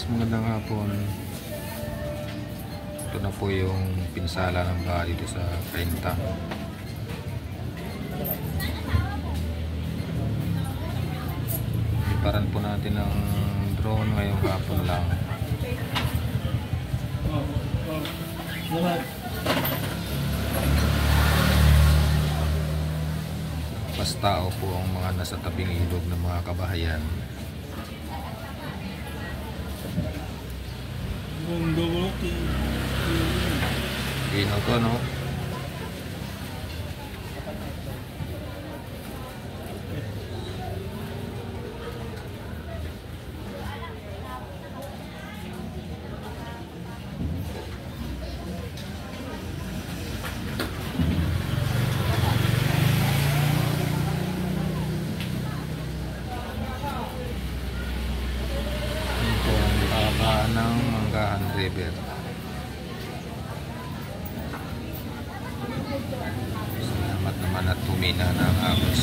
magandang hapon. Ito na po yung pinsala ng baha dito sa Kainta. Liparan po natin ng drone ngayong hapon lang. Mas tao po ang mga nasa tabing ilog ng mga kabahayan. Ginaw to, no? Ito ang baba ng Manggahan River. Salamat naman at tumina ng agos.